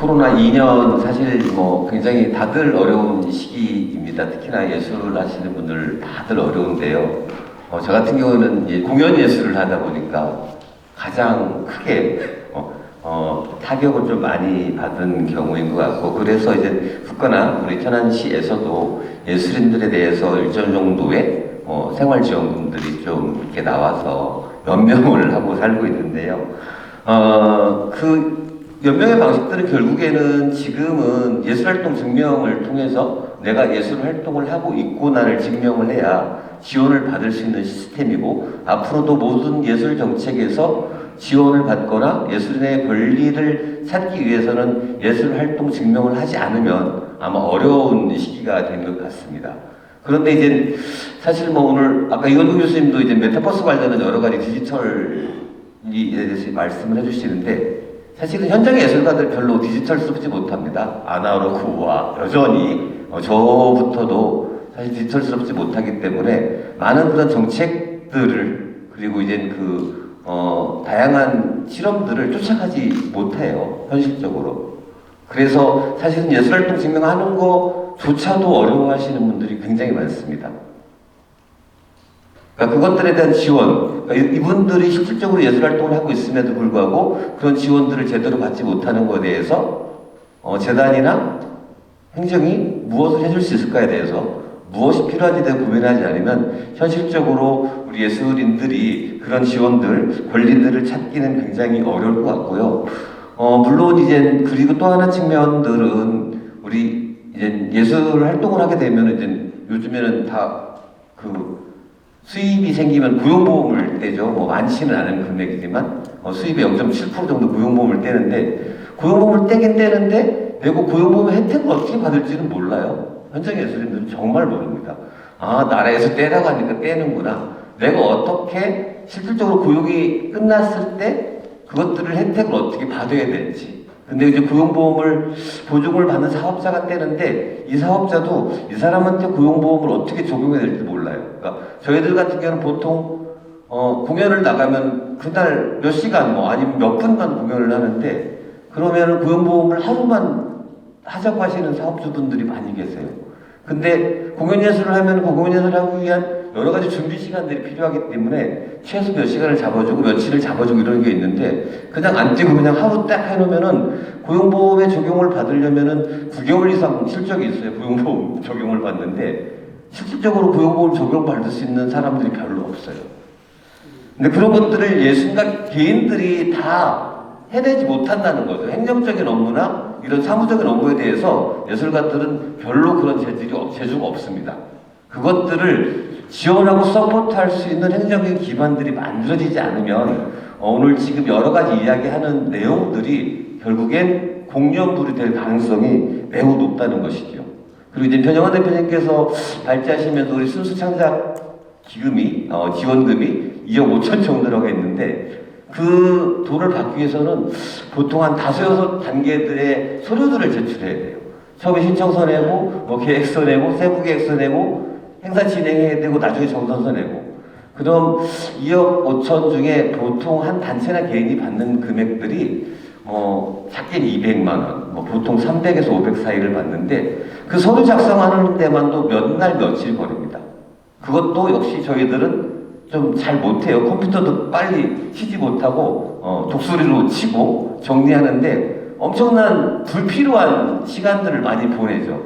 코로나 2년 사실 뭐 굉장히 다들 어려운 시기입니다. 특히나 예술을 하시는 분들 다들 어려운데요. 저 같은 경우는 이제 공연 예술을 하다 보니까 가장 크게 타격을 좀 많이 받은 경우인 것 같고, 그래서 이제 굳건한 우리 천안시에서도 예술인들에 대해서 일정 정도의 생활지원금들이 좀 이렇게 나와서 연명을 하고 살고 있는데요. 그 연명의 방식들은 결국에는 지금은 예술활동 증명을 통해서 내가 예술활동을 하고 있구나를 증명을 해야 지원을 받을 수 있는 시스템이고, 앞으로도 모든 예술 정책에서 지원을 받거나 예술인의 권리를 찾기 위해서는 예술활동 증명을 하지 않으면 아마 어려운 시기가 된 것 같습니다. 그런데 이제 사실 뭐 오늘 아까 이건우 교수님도 이제 메타버스 관련한 여러 가지 디지털에 대해서 말씀을 해주시는데, 사실은 현장의 예술가들 별로 디지털스럽지 못합니다. 아날로그와 여전히 저부터도 사실 디지털스럽지 못하기 때문에 많은 그런 정책들을, 그리고 이제 다양한 실험들을 쫓아가지 못해요, 현실적으로. 그래서 사실은 예술활동 증명하는 것조차도 어려워하시는 분들이 굉장히 많습니다. 그러니까 그것들에 대한 지원, 그러니까 이분들이 실질적으로 예술활동을 하고 있음에도 불구하고 그런 지원들을 제대로 받지 못하는 것에 대해서 재단이나 행정이 무엇을 해줄 수 있을까에 대해서, 무엇이 필요한지에 대해 고민하지 않으면 현실적으로 우리 예술인들이 그런 지원들, 권리들을 찾기는 굉장히 어려울 것 같고요. 물론 이제 그리고 또 하나 측면들은 우리 이제 예술 활동을 하게 되면 이제 요즘에는 다 수입이 생기면 고용보험을 떼죠. 뭐 많지는 않은 금액이지만 수입의 0.7% 정도 고용보험을 떼는데, 고용보험을 떼긴 떼는데 내고 고용보험 혜택을 어떻게 받을지는 몰라요. 현장 예술인들은 정말 모릅니다. 아, 나라에서 떼라고 하니까 떼는구나. 내가 어떻게 실질적으로 고용이 끝났을 때 그것들을 혜택을 어떻게 받아야 될지. 근데 이제 고용보험을 보증을 받는 사업자가 떼는데, 이 사업자도 이 사람한테 고용보험을 어떻게 적용해야 될지 몰라요. 그러니까 저희들 같은 경우는 보통 공연을 나가면 그날 몇 시간 아니면 몇 분간 공연을 하는데, 그러면 고용보험을 하루만 하자고 하시는 사업주분들이 많이 계세요. 근데 공연 예술을 하면 공연 예술을 하기 위한 여러 가지 준비 시간들이 필요하기 때문에 최소 몇 시간을 잡아주고 며칠을 잡아주고 이런 게 있는데, 그냥 안 뛰고 그냥 하루 딱 해놓으면은 고용보험에 적용을 받으려면은 9개월 이상 실적이 있어요. 고용보험 적용을 받는데 실질적으로 고용보험 적용받을 수 있는 사람들이 별로 없어요. 근데 그런 것들을 예술가 개인들이 다 해내지 못한다는 거죠. 행정적인 업무나 이런 사무적인 업무에 대해서 예술가들은 별로 그런 재주가 없습니다. 그것들을 지원하고 서포트할 수 있는 행정적인 기반들이 만들어지지 않으면 오늘 지금 여러 가지 이야기하는 내용들이 결국엔 공연불이 될 가능성이 매우 높다는 것이죠. 그리고 이제 변영환 대표님께서 발제하시면서 우리 순수창작 기금이 지원금이 2억 5천 정도라고 했는데, 그 돈을 받기 위해서는 보통 한 5-6단계들의 서류들을 제출해야 돼요. 처음에 신청서 내고, 계획서 내고, 세부 계획서 내고, 행사 진행해야 되고, 나중에 정선서 내고. 그럼 2억 5천 중에 보통 한 단체나 개인이 받는 금액들이 작게는 200만 원, 보통 300에서 500 사이를 받는데, 그 서류 작성하는 데만도 몇 날 며칠 걸립니다. 그것도 역시 저희들은 좀 잘 못해요. 컴퓨터도 빨리 치지 못하고 독수리로 치고 정리하는데 엄청난 불필요한 시간들을 많이 보내죠.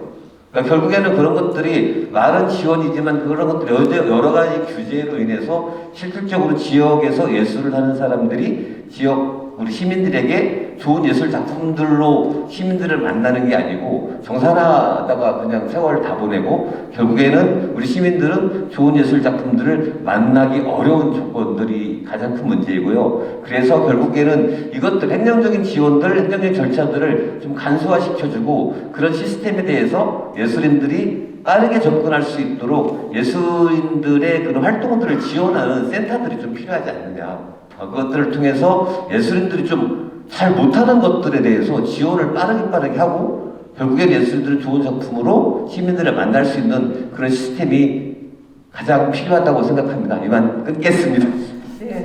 그러니까 결국에는 그런 것들이 말은 지원이지만 그런 것들이 여러 가지 규제로 인해서 실질적으로 지역에서 예술을 하는 사람들이 지역 우리 시민들에게 좋은 예술 작품들로 시민들을 만나는 게 아니고 정산하다가 그냥 세월을 다 보내고, 결국에는 우리 시민들은 좋은 예술 작품들을 만나기 어려운 조건들이 가장 큰 문제이고요. 그래서 결국에는 이것들 행정적인 지원들, 행정적인 절차들을 좀 간소화시켜주고 그런 시스템에 대해서 예술인들이 빠르게 접근할 수 있도록 예술인들의 그런 활동들을 지원하는 센터들이 좀 필요하지 않느냐. 그것들을 통해서 예술인들이 좀 잘 못하는 것들에 대해서 지원을 빠르게 하고, 결국엔 예술인들을 좋은 작품으로 시민들을 만날 수 있는 그런 시스템이 가장 필요하다고 생각합니다. 이만 끊겠습니다.